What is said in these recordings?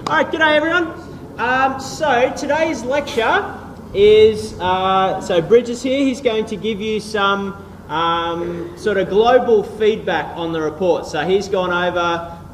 Alright, g'day everyone. So today's lecture is, so Brijesh here, he's going to give you some sort of global feedback on the report. So he's gone over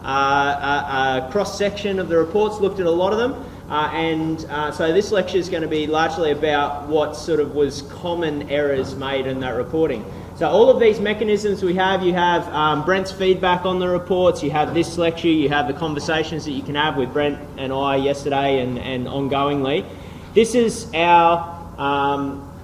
a cross-section of the reports, looked at a lot of them, so this lecture is going to be largely about what sort of was common errors made in that reporting. So all of these mechanisms we have, you have Brent's feedback on the reports, you have this lecture, you have the conversations that you can have with Brent and I yesterday and ongoingly. This is our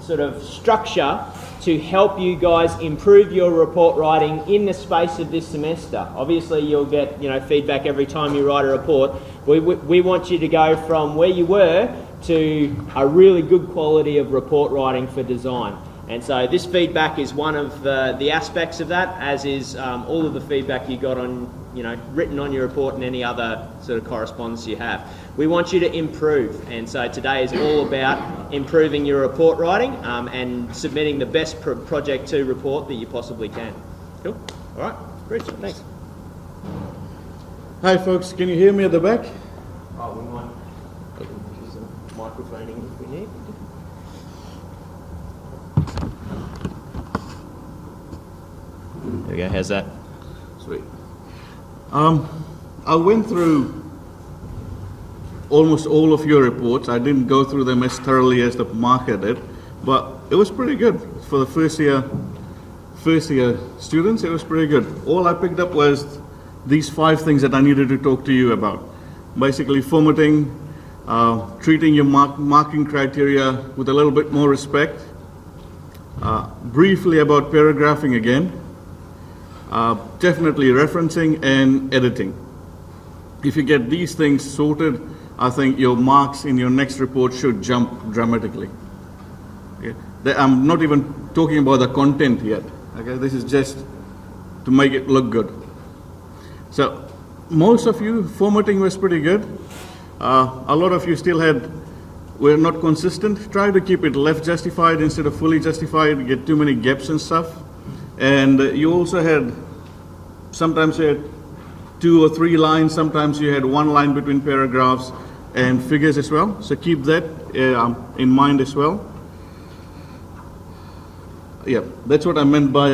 sort of structure to help you guys improve your report writing in the space of this semester. Obviously you'll get feedback every time you write a report. We want you to go from where you were to a really good quality of report writing for design. And so this feedback is one of the aspects of that, as is all of the feedback you got on, written on your report and any other sort of correspondence you have. We want you to improve, and so today is all about improving your report writing and submitting the best Project 2 report that you possibly can. Cool? All right, Rich, thanks. Hi folks, can you hear me at the back? Oh, we might use some microphoning if we need. There we go, how's that? Sweet. I went through almost all of your reports. I didn't go through them as thoroughly as the marker did, but it was pretty good. For the first year students, it was pretty good. All I picked up was these 5 things that I needed to talk to you about. Basically formatting, treating your marking criteria with a little bit more respect, briefly about paragraphing again, definitely referencing and editing. If you get these things sorted, I think your marks in your next report should jump dramatically. Okay? I'm not even talking about the content yet. Okay? This is just to make it look good. So most of you, formatting was pretty good. A lot of you still were not consistent. Try to keep it left justified instead of fully justified, get too many gaps and stuff. And you also had, sometimes you had 2 or 3 lines, sometimes you had 1 line between paragraphs and figures as well. So keep that in mind as well. Yeah, that's what I meant by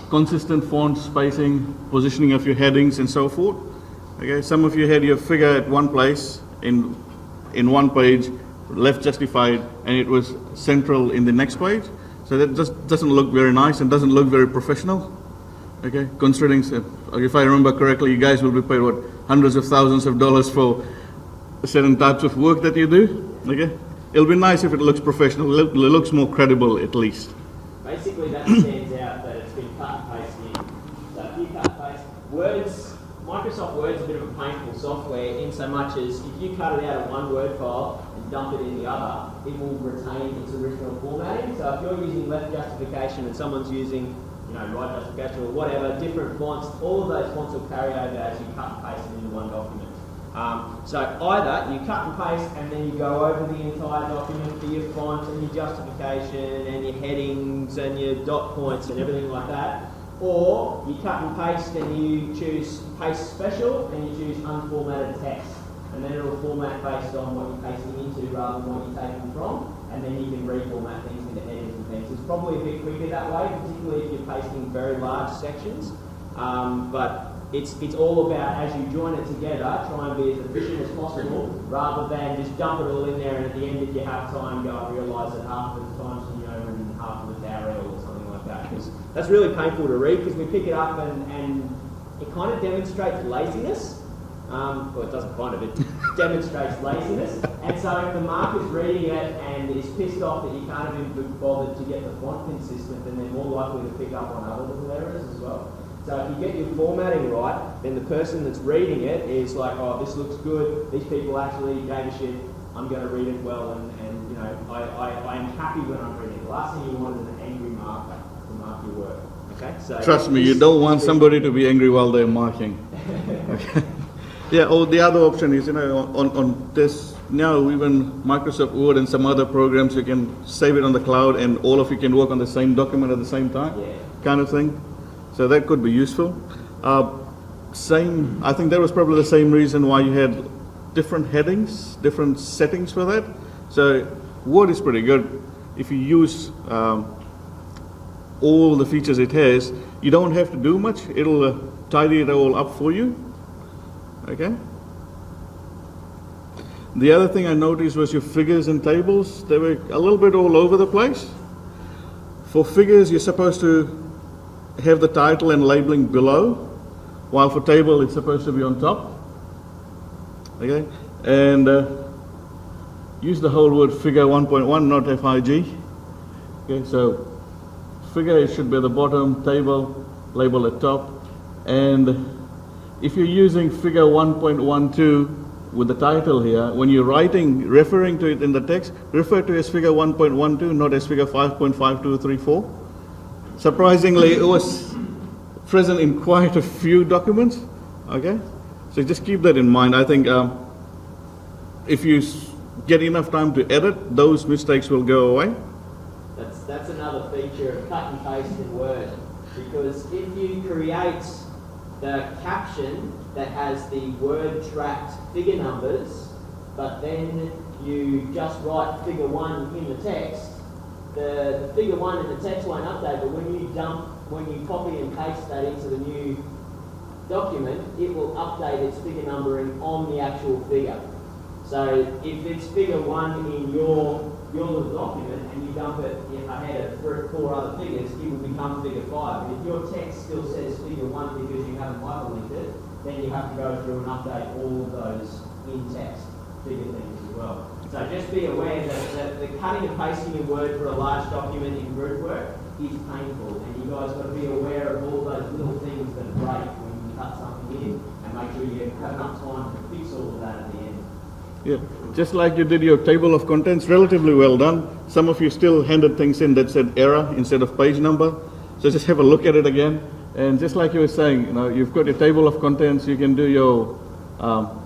consistent font spacing, positioning of your headings and so forth. Okay, some of you had your figure at one place in one page, left justified, and it was central in the next page. So that just doesn't look very nice and doesn't look very professional. Okay, considering, if I remember correctly, you guys will be paid hundreds of thousands of dollars for certain types of work that you do. Okay, it'll be nice if it looks professional. It looks more credible at least. Basically, that stands out that it's been cut and pasted in. So if you cut and paste words, Microsoft Word's a bit of a painful software in so much as if you cut it out of one Word file and dump it in the other, it will retain its original formatting. So if you're using left justification and someone's using right justification or whatever, different fonts, all of those fonts will carry over as you cut and paste them into one document. So either you cut and paste and then you go over the entire document for your font and your justification and your headings and your dot points and everything like that, or you cut and paste and you choose paste special and you choose unformatted text, and then it'll format based on what you're pasting into rather than what you're taking from, and then you can reformat things into headings and things. It's probably a bit quicker that way, particularly if you're pasting very large sections, but it's all about, as you join it together, try and be as efficient as possible rather than just dump it all in there and at the end if you have time go and realise that half of the times and half of the tower or something like that. Because that's really painful to read because we pick it up and it kind of demonstrates laziness. Well, it doesn't kind of, it demonstrates laziness. And so if the marker's reading it and is pissed off that you can't have been bothered to get the font consistent, then they're more likely to pick up on other little errors as well. So if you get your formatting right, then the person that's reading it is like, oh, this looks good, these people actually gave a shit, I'm going to read it well, and I'm happy when I'm reading it. The last thing you want is an angry marker to mark your work. Okay? So trust me, you don't want somebody to be angry while they're marking. Okay. Yeah, or the other option is, on this, now even Microsoft Word and some other programs, you can save it on the cloud and all of you can work on the same document at the same time, kind of thing. So that could be useful. I think that was probably the same reason why you had different headings, different settings for that. So Word is pretty good. If you use all the features it has, you don't have to do much. It'll tidy it all up for you. Okay. The other thing I noticed was your figures and tables. They were a little bit all over the place. For figures, you're supposed to have the title and labeling below, while for table, it's supposed to be on top. Okay. And use the whole word figure 1.1, not FIG. Okay, so figure, it should be at the bottom, table, label at top. And if you're using figure 1.12 with the title here, when you're referring to it in the text, refer to it as figure 1.12, not as figure 5.5234. Surprisingly, it was present in quite a few documents. Okay, so just keep that in mind. I think if you get enough time to edit, those mistakes will go away. That's another feature of cut and paste in Word, because if you create the caption that has the word tracked figure numbers, but then you just write figure 1 in the text, the figure 1 in the text won't update, but when you copy and paste that into the new document, it will update its figure numbering on the actual figure. So if it's figure 1 in your little document and you dump it ahead of 4 other figures, it will become figure 5. But if your text still says figure 1 because you haven't hyperlinked it, then you have to go through and update all of those in-text figure things as well. So just be aware that the cutting and pasting in Word for a large document in group work is painful, and you guys got to be aware of all those little things that break when you cut something in, and make sure you have enough time to fix all of that at the end. Yeah, just like you did your table of contents, relatively well done. Some of you still handed things in that said error instead of page number. So just have a look at it again. And just like you were saying, you've got your table of contents, you can do your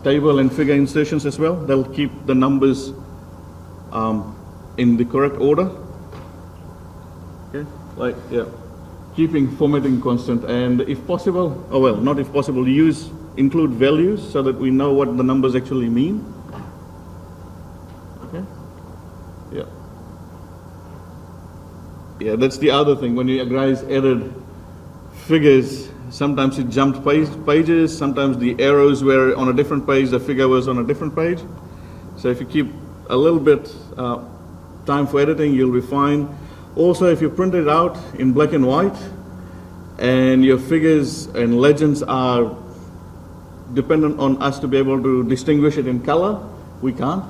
table and figure insertions as well. They'll keep the numbers in the correct order. Okay, keeping formatting constant, and if possible, not if possible, include values so that we know what the numbers actually mean. Okay. Yeah, that's the other thing. When you guys added figures, sometimes it jumped pages, sometimes the arrows were on a different page, the figure was on a different page. So if you keep a little bit time for editing, you'll be fine. Also, if you print it out in black and white, and your figures and legends are dependent on us to be able to distinguish it in color, we can't.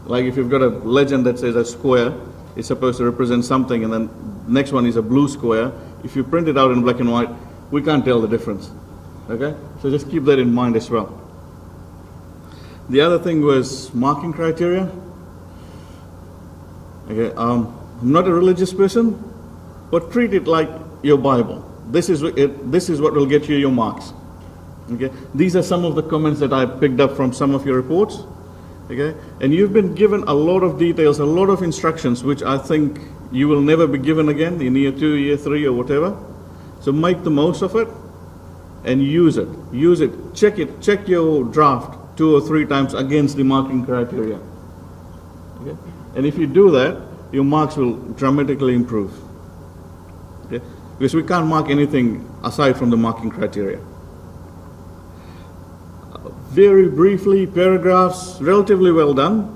Like if you've got a legend that says a square, it's supposed to represent something, and then next one is a blue square. If you print it out in black and white, we can't tell the difference. Okay? So just keep that in mind as well. The other thing was marking criteria. Okay, I'm not a religious person, but treat it like your Bible. This is what will get you your marks. Okay? These are some of the comments that I picked up from some of your reports. Okay? And you've been given a lot of details, a lot of instructions, which I think you will never be given again in year 2, year 3, or whatever. So make the most of it and use it. Use it. Check your draft 2 or 3 times against the marking criteria. Okay? And if you do that, your marks will dramatically improve. Okay? Because we can't mark anything aside from the marking criteria. Very briefly, paragraphs, relatively well done.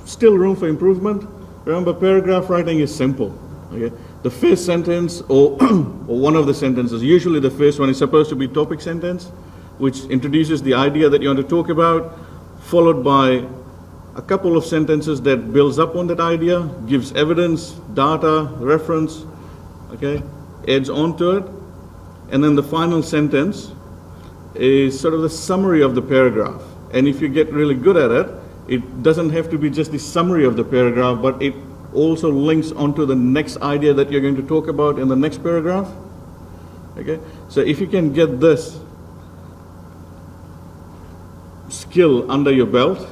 Still room for improvement. Remember, paragraph writing is simple. Okay? The first sentence or one of the sentences, usually the first one, is supposed to be topic sentence, which introduces the idea that you want to talk about, followed by a couple of sentences that builds up on that idea, gives evidence, data, reference, okay, adds on to it, and then the final sentence is sort of the summary of the paragraph. And if you get really good at it, it doesn't have to be just the summary of the paragraph, but it also links onto the next idea that you're going to talk about in the next paragraph. Okay, so if you can get this skill under your belt,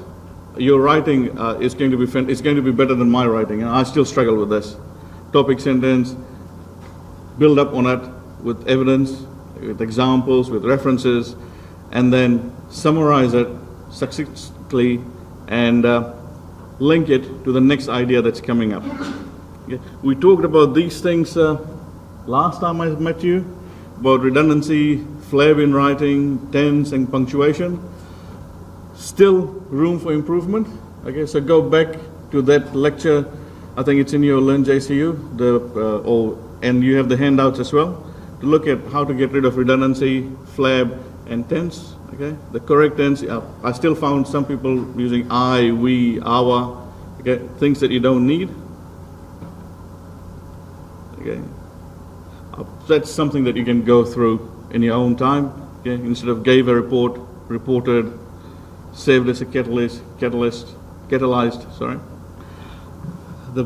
your writing is going to be better than my writing, and I still struggle with this. Topic sentence, build up on it with evidence, with examples, with references, and then summarize it succinctly and link it to the next idea that's coming up. Okay. We talked about these things last time I met you, about redundancy, flab in writing, tense, and punctuation. Still room for improvement. Okay, so go back to that lecture. I think it's in your Learn JCU, and you have the handouts as well, to look at how to get rid of redundancy, flab, and tense. Okay, the correct tense. I still found some people using I, we, our. Okay, things that you don't need. Okay, that's something that you can go through in your own time. Okay, instead of gave a report, reported, saved as a catalyzed. Sorry. The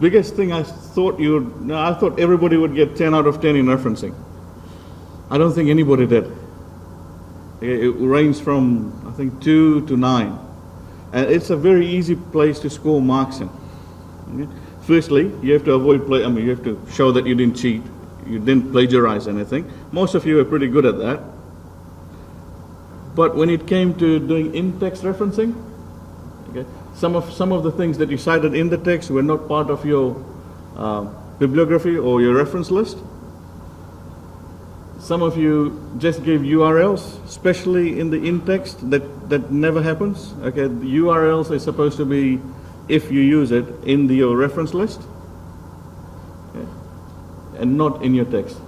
biggest thing I thought everybody would get 10 out of 10 in referencing. I don't think anybody did. Okay, it ranged from, I think, 2 to 9. And it's a very easy place to score marks in. Okay? Firstly, you have to avoid you have to show that you didn't cheat, you didn't plagiarize anything. Most of you are pretty good at that. But when it came to doing in-text referencing, okay, some of the things that you cited in the text were not part of your bibliography or your reference list. Some of you just gave URLs, especially in the in-text. That never happens. Okay, the URLs are supposed to be, if you use it, in your reference list, okay, and not in your text.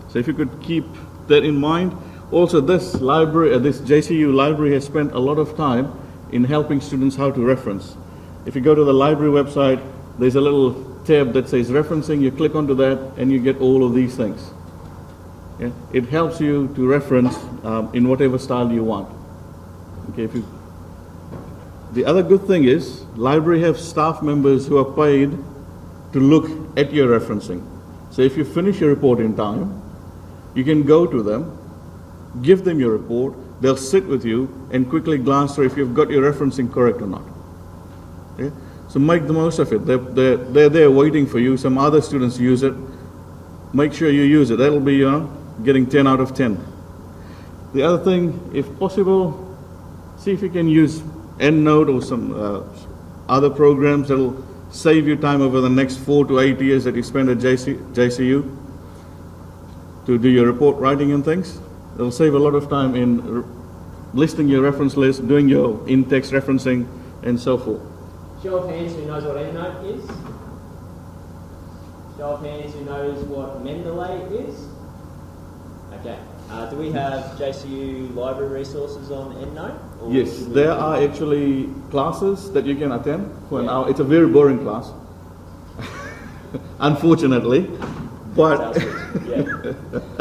So if you could keep that in mind. Also, this library, this JCU library has spent a lot of time in helping students how to reference. If you go to the library website, there's a little tab that says referencing. You click onto that and you get all of these things. Okay? It helps you to reference in whatever style you want. Okay, the other good thing is, library have staff members who are paid to look at your referencing. So if you finish your report in time, you can go to them, give them your report, they'll sit with you and quickly glance through if you've got your referencing correct or not. Okay? So make the most of it. They're there waiting for you. Some other students use it. Make sure you use it. That'll be getting 10 out of 10. The other thing, if possible, see if you can use EndNote or some other programs that'll save you time over the next 4 to 8 years that you spend at JCU to do your report writing and things. It'll save a lot of time in listing your reference list, doing your in-text referencing, and so forth. Show of hands who knows what EndNote is. Show of hands who knows what Mendeley is. Okay. Do we have JCU library resources on EndNote? Yes, there are actually classes that you can attend for an hour. It's a very boring class, unfortunately. But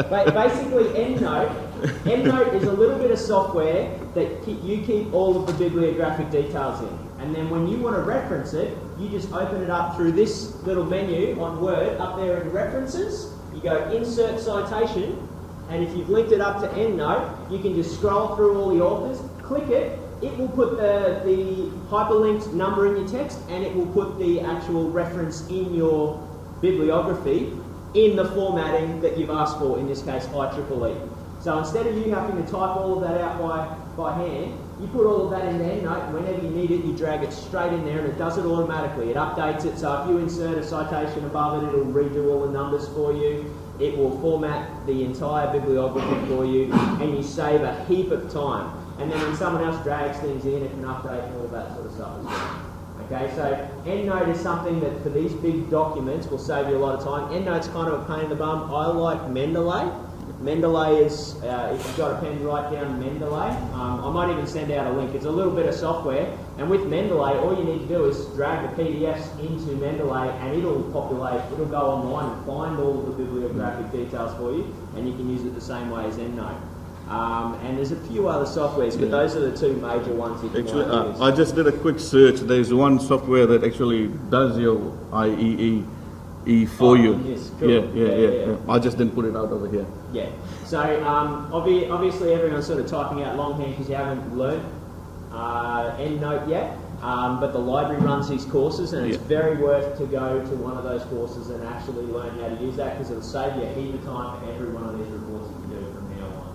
basically, EndNote is a little bit of software that you keep all of the bibliographic details in. And then when you want to reference it, you just open it up through this little menu on Word, up there in References. You go Insert Citation, and if you've linked it up to EndNote, you can just scroll through all the authors, click it, it will put the hyperlinked number in your text, and it will put the actual reference in your bibliography in the formatting that you've asked for, in this case IEEE. So instead of you having to type all of that out by hand, you put all of that in the EndNote, and whenever you need it, you drag it straight in there, and it does it automatically. It updates it, so if you insert a citation above it, it'll redo all the numbers for you. It will format the entire bibliography for you, and you save a heap of time. And then when someone else drags things in, it can update and all that sort of stuff as well. Okay, so EndNote is something that for these big documents will save you a lot of time. EndNote's kind of a pain in the bum. I like Mendeley. Mendeley is, if you've got a pen, write down Mendeley. I might even send out a link. It's a little bit of software, and with Mendeley, all you need to do is drag the PDFs into Mendeley, and it'll populate, it'll go online and find all of the bibliographic details for you, and you can use it the same way as EndNote. And there's a few other softwares, but those are the two major ones you can use. I just did a quick search. There's one software that actually does your IEE for you. Yes, cool. Yeah. I just didn't put it out over here. Yeah. So obviously everyone's sort of typing out longhand because you haven't learned EndNote yet. but the library runs these courses, and it's Yeah. very worth to go to one of those courses and actually learn how to use that, because it'll save you a heap of time for every one of these reports that you do from now on.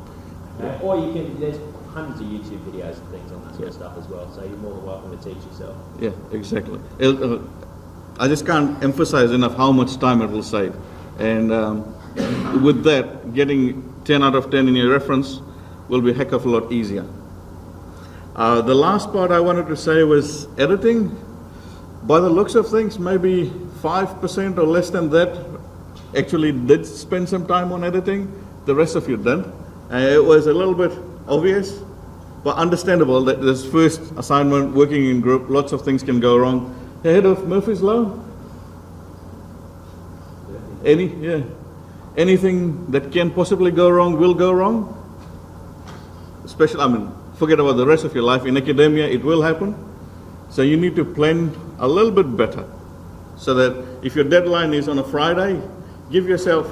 Okay? Or you can, there's hundreds of YouTube videos and things on that sort of stuff as well, so you're more than welcome to teach yourself. Yeah, exactly. I just can't emphasize enough how much time it will save. And with that, getting 10 out of 10 in your reference will be a heck of a lot easier. The last part I wanted to say was editing. By the looks of things, maybe 5% or less than that actually did spend some time on editing. The rest of you didn't. It was a little bit obvious, but understandable that this first assignment, working in group, lots of things can go wrong. Ahead of Murphy's Law? Anything that can possibly go wrong will go wrong. Especially, forget about the rest of your life. In academia, it will happen. So you need to plan a little bit better. So that if your deadline is on a Friday, give yourself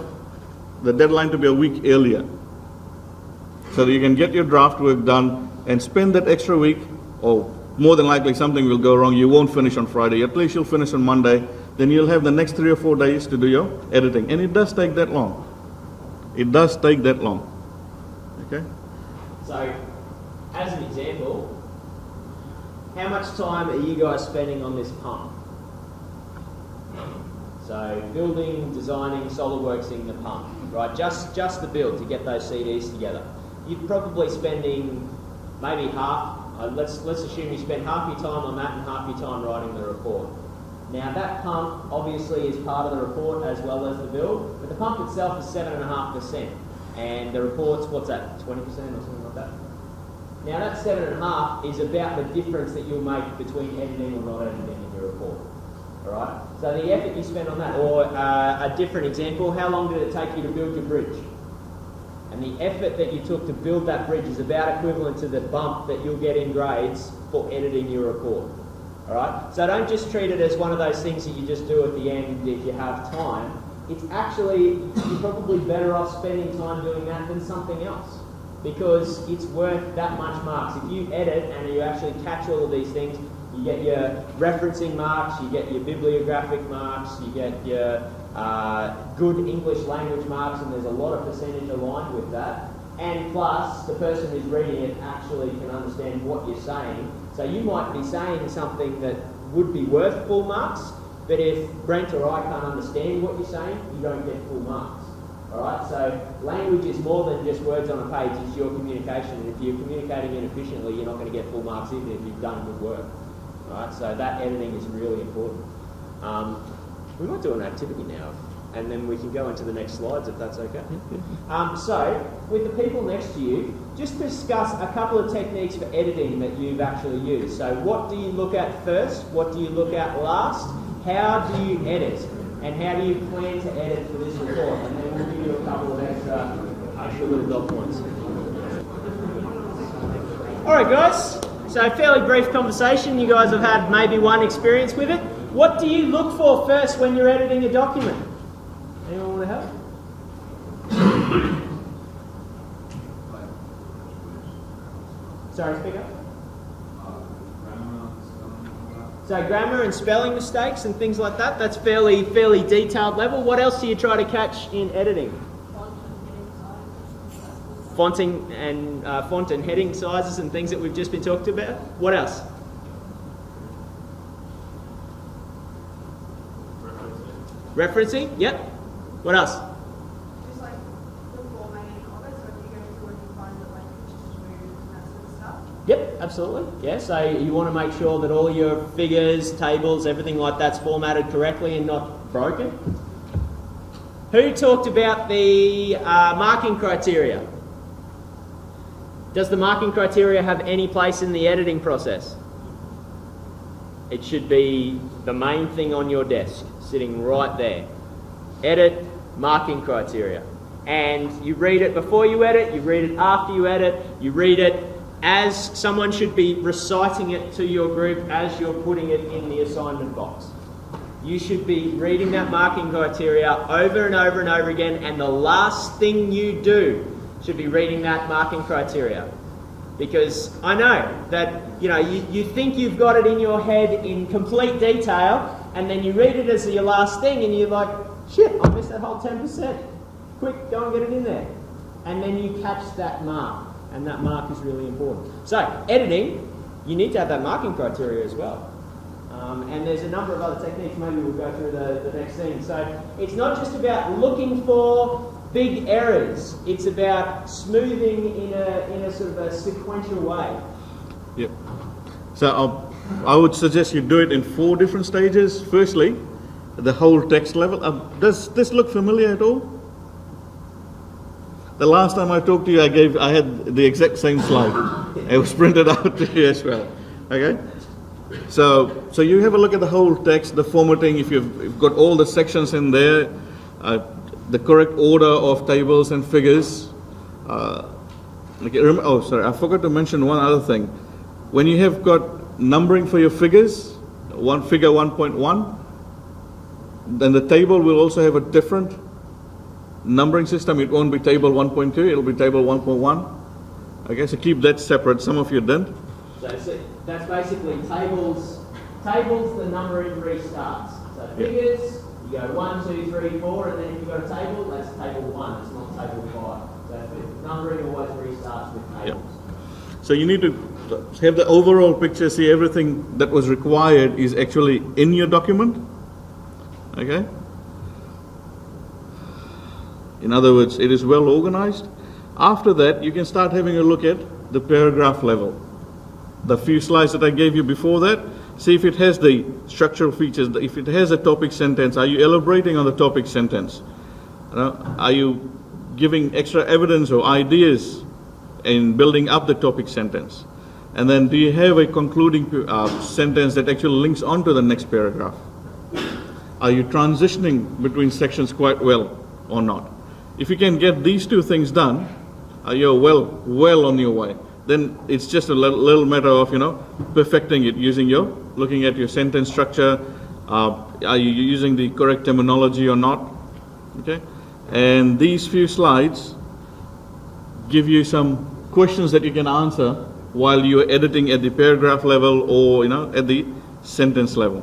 the deadline to be a week earlier. So that you can get your draft work done and spend that extra week, or more than likely something will go wrong. You won't finish on Friday. At least you'll finish on Monday. Then you'll have the next 3 or 4 days to do your editing. And it does take that long. It does take that long. Okay? So, as an example, how much time are you guys spending on this pump? So, building, designing, SolidWorksing the pump, right? Just the build to get those CDs together. You're probably spending maybe half. Let's assume you spend half your time on that and half your time writing the report. Now that pump obviously is part of the report as well as the build, but the pump itself is 7.5%, and the report's, what's that, 20% or something like that? Now that 7.5 is about the difference that you'll make between editing or not editing in your report. Alright? So the effort you spend on that, or a different example, how long did it take you to build your bridge? And the effort that you took to build that bridge is about equivalent to the bump that you'll get in grades for editing your report. Alright? So don't just treat it as one of those things that you just do at the end if you have time. It's actually, you're probably better off spending time doing that than something else, because it's worth that much marks. If you edit and you actually catch all of these things, you get your referencing marks, you get your bibliographic marks, you get your good English language marks, and there's a lot of percentage aligned with that. And plus, the person who's reading it actually can understand what you're saying. So you might be saying something that would be worth full marks, but if Brent or I can't understand what you're saying, you don't get full marks. Alright, so language is more than just words on a page, it's your communication, and if you're communicating inefficiently, you're not going to get full marks even if you've done good work. Alright, so that editing is really important. We might do an activity now, and then we can go into the next slides if that's okay. So, with the people next to you, just discuss a couple of techniques for editing that you've actually used. So what do you look at first? What do you look at last? How do you edit? And how do you plan to edit for this report? And then we'll give you a couple of extra little dot points. Alright guys, so fairly brief conversation. You guys have had maybe one experience with it. What do you look for first when you're editing a document? Anyone want to help? Sorry, speak up. So grammar and spelling mistakes and things like that, that's fairly detailed level. What else do you try to catch in editing? Font and heading sizes and things that we've just been talking about. What else? Referencing, yep. What else? Just like the formatting of it, so if you go through and you find that like pictures moved and that sort of stuff. Yep, absolutely. Yeah, so you want to make sure that all your figures, tables, everything like that's formatted correctly and not broken. Who talked about the marking criteria? Does the marking criteria have any place in the editing process? It should be the main thing on your desk, sitting right there. Edit, marking criteria. And you read it before you edit, you read it after you edit, you read it as someone should be reciting it to your group as you're putting it in the assignment box. You should be reading that marking criteria over and over and over again, and the last thing you do should be reading that marking criteria. Because I know that, you think you've got it in your head in complete detail, and then you read it as your last thing, and you're like, shit, I missed that whole 10%. Quick, go and get it in there. And then you catch that mark, and that mark is really important. So, editing, you need to have that marking criteria as well. And there's a number of other techniques, maybe we'll go through the next thing. So, it's not just about looking for big errors, it's about smoothing in a sort of a sequential way. Yep. So I would suggest you do it in 4 different stages. Firstly, the whole text level. Does this look familiar at all? The last time I talked to you, I had the exact same slide. It was printed out to you as well. Okay. So you have a look at the whole text, the formatting. If you've got all the sections in there, the correct order of tables and figures. Sorry, I forgot to mention one other thing. When you have got numbering for your figures, figure 1.1, then the table will also have a different numbering system. It won't be table 1.2, it'll be table 1.1. Okay, so keep that separate. Some of you didn't. So that's basically tables, the numbering restarts. So figures, you go 1, 2, 3, 4, and then if you've got a table, that's table 1, it's not table 5. So numbering always restarts with tables. Yep. So you need to have the overall picture, see everything that was required is actually in your document. Okay? In other words, it is well organized. After that, you can start having a look at the paragraph level. The few slides that I gave you before that, see if it has the structural features, if it has a topic sentence. Are you elaborating on the topic sentence? Are you giving extra evidence or ideas in building up the topic sentence? And then do you have a concluding sentence that actually links onto the next paragraph? Are you transitioning between sections quite well or not? If you can get these 2 things done, you're well on your way. Then it's just a little matter of, perfecting it, looking at your sentence structure. Are you using the correct terminology or not? Okay. And these few slides give you some questions that you can answer while you're editing at the paragraph level or, at the sentence level.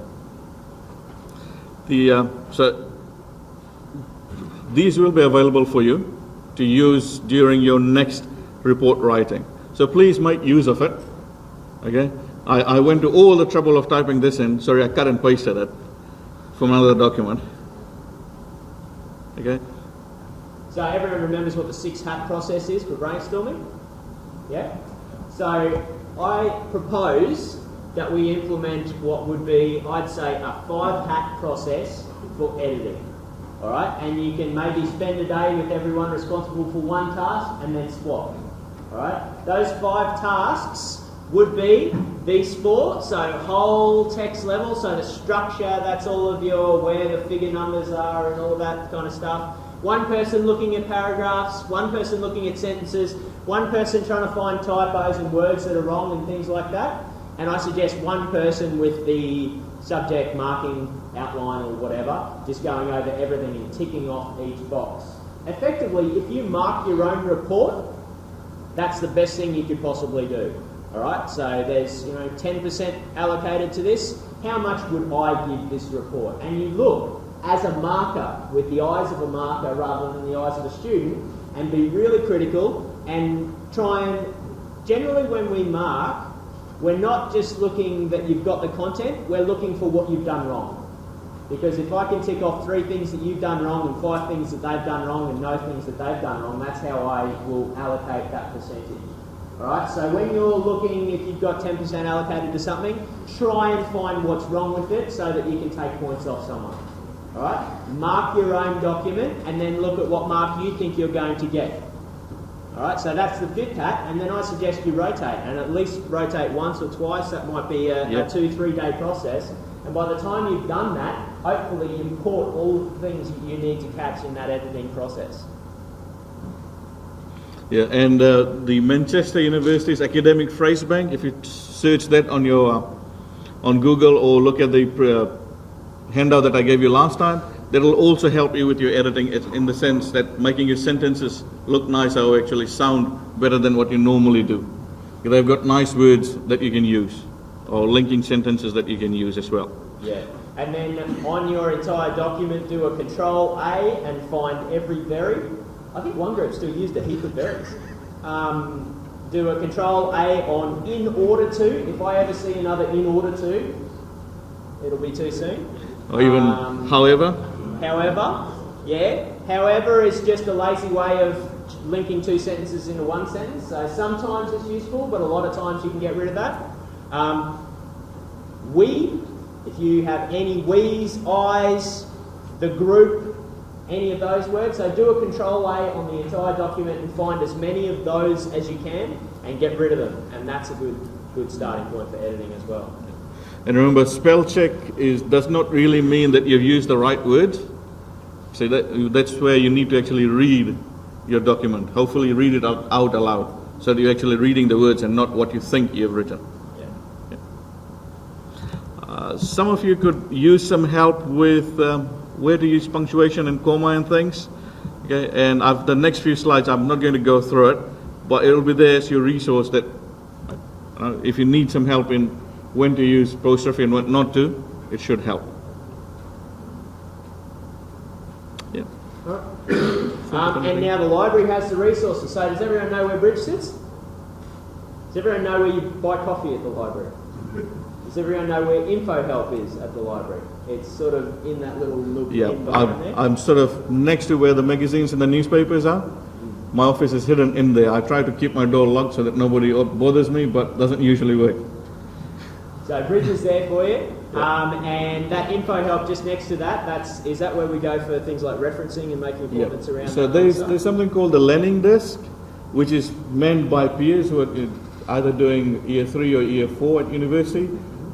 So these will be available for you to use during your next report writing. So please make use of it. Okay. I went to all the trouble of typing this in. Sorry, I cut and pasted it from another document. Okay. So everyone remembers what the 6-hat process is for brainstorming? Yeah? So I propose that we implement what would be, I'd say, a 5-hat process for editing. Alright? And you can maybe spend a day with everyone responsible for one task and then swap. Alright? Those 5 tasks would be these 4, so whole text level, so the structure, that's all of your, where the figure numbers are and all that kind of stuff. One person looking at paragraphs, one person looking at sentences, one person trying to find typos and words that are wrong and things like that. And I suggest one person with the subject marking outline or whatever, just going over everything and ticking off each box. Effectively, if you mark your own report, that's the best thing you could possibly do. Alright, so there's 10% allocated to this. How much would I give this report? And you look as a marker with the eyes of a marker rather than the eyes of a student, and be really critical and try and, generally when we mark, we're not just looking that you've got the content, we're looking for what you've done wrong. Because if I can tick off 3 things that you've done wrong and 5 things that they've done wrong and no things that they've done wrong, that's how I will allocate that percentage. Alright, so when you're looking, if you've got 10% allocated to something, try and find what's wrong with it so that you can take points off someone. Alright, mark your own document and then look at what mark you think you're going to get. Alright, so that's the 5th hat, and then I suggest you rotate, and at least rotate once or twice. That might be a 2-3 day process. And by the time you've done that, hopefully you've caught all the things that you need to catch in that editing process. Yeah, and the Manchester University's academic phrase bank, if you search that on your on Google or look at the handout that I gave you last time, that will also help you with your editing in the sense that making your sentences look nicer or actually sound better than what you normally do. They've got nice words that you can use, or linking sentences that you can use as well. Yeah. And then on your entire document, do a Control A and find every very. I think one group still used a heap of berries. Do a Control A on in order to. If I ever see another in order to, it'll be too soon. Or even however. However, yeah. However is just a lazy way of linking two sentences into one sentence. So sometimes it's useful, but a lot of times you can get rid of that. We, if you have any we's, I's, the group, any of those words. So do a Control A on the entire document and find as many of those as you can and get rid of them. And that's a good starting point for editing as well. And remember, spell check does not really mean that you've used the right words. So that's where you need to actually read your document. Hopefully read it out aloud, so that you're actually reading the words and not what you think you've written. Yeah. Some of you could use some help with where to use punctuation and comma and things. Okay, and the next few slides, I'm not going to go through it, but it'll be there as your resource that if you need some help in when to use apostrophe and what not to, it should help. Yeah. And now the library has the resources. So does everyone know where Bridge sits? Does everyone know where you buy coffee at the library? Does everyone know where info help is at the library? It's sort of in that little loop. Yeah, there. I'm sort of next to where the magazines and the newspapers are. My office is hidden in there. I try to keep my door locked so that nobody bothers me, but doesn't usually work. So Bridge is there for you. And that info help just next to that, is that where we go for things like referencing and making appointments around? So there's something called the learning desk, which is manned by peers who are either doing year 3 or year 4 at university.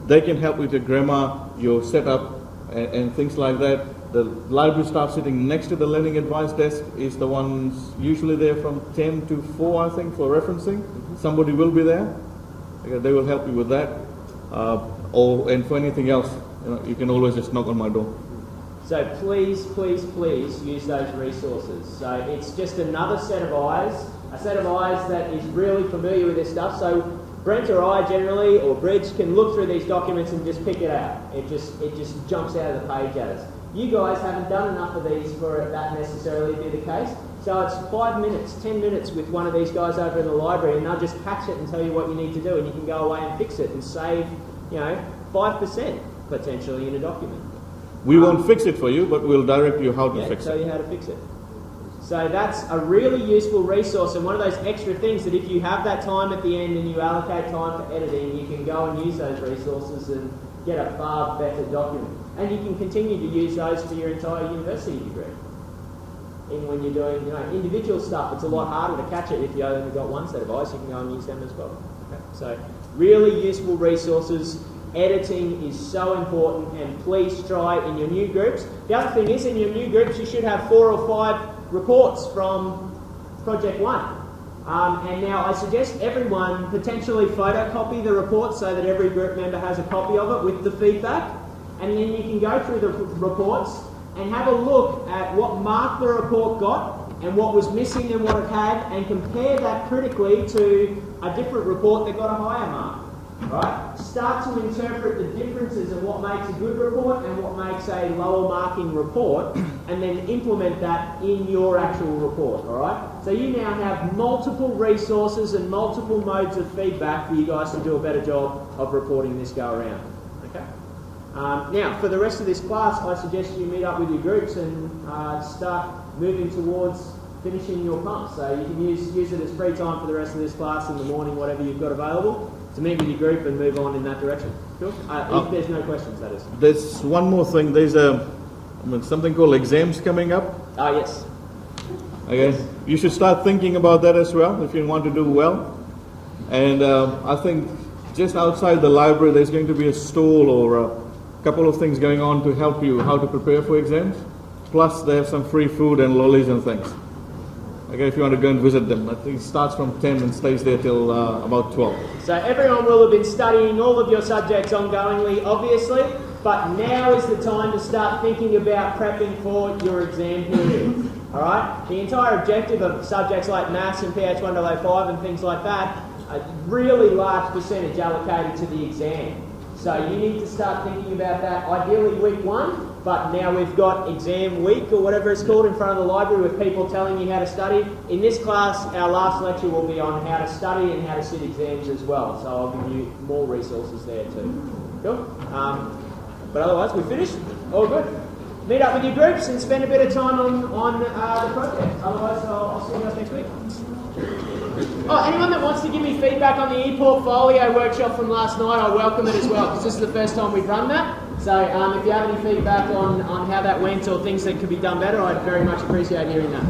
They can help with your grammar, your setup, and things like that. The library staff sitting next to the learning advice desk is the ones usually there from 10 to 4, I think, for referencing. Somebody will be there. They will help you with that. And for anything else, you can always just knock on my door. So please, please, please use those resources. So it's just another set of eyes, a set of eyes that is really familiar with this stuff. So Brent or I generally, or Bridge, can look through these documents and just pick it out. It just jumps out of the page at us. You guys haven't done enough of these for that necessarily to be the case. So it's 5 minutes, 10 minutes with one of these guys over in the library, and they'll just catch it and tell you what you need to do, and you can go away and fix it and save, 5% potentially in a document. We won't fix it for you, but we'll direct you how to fix tell it. you how to fix it. So that's a really useful resource, and one of those extra things that if you have that time at the end and you allocate time for editing, you can go and use those resources and get a far better document. And you can continue to use those for your entire university degree. And when you're doing individual stuff, it's a lot harder to catch it if you only got one set of eyes. You can go and use them as well. Okay. So really useful resources. Editing is so important, and please try in your new groups. The other thing is, in your new groups, you should have 4 or 5 reports from Project 1. And now I suggest everyone potentially photocopy the report so that every group member has a copy of it with the feedback. And then you can go through the reports and have a look at what mark the report got and what was missing and what it had, and compare that critically to a different report that got a higher mark. Right? Start to interpret the differences of what makes a good report and what makes a lower marking report, and then implement that in your actual report. Alright? So you now have multiple resources and multiple modes of feedback for you guys to do a better job of reporting this go around. Okay? Now, for the rest of this class, I suggest you meet up with your groups and start moving towards finishing your pump. So you can use it as free time for the rest of this class in the morning, whatever you've got available, to meet with your group and move on in that direction. Cool? If there's no questions, that is. There's one more thing. There's something called exams coming up. Ah, yes. Okay. You should start thinking about that as well if you want to do well. And I think just outside the library there's going to be a stall or a couple of things going on to help you how to prepare for exams. Plus they have some free food and lollies and things. Okay, if you want to go and visit them. I think it starts from 10 and stays there till about 12. So everyone will have been studying all of your subjects ongoingly, obviously, but now is the time to start thinking about prepping for your exam period. Alright? The entire objective of subjects like maths and PH 1005 and things like that a really large percentage allocated to the exam. So you need to start thinking about that, ideally week 1, but now we've got exam week or whatever it's called in front of the library with people telling you how to study. In this class, our last lecture will be on how to study and how to sit exams as well. So I'll give you more resources there too. Cool? But otherwise, we're finished. All good. Meet up with your groups and spend a bit of time on the project. Otherwise, I'll see you guys next week. Oh, anyone that wants to give me feedback on the e-portfolio workshop from last night, I welcome it as well, because this is the first time we've run that. So if you have any feedback on how that went or things that could be done better, I'd very much appreciate hearing that.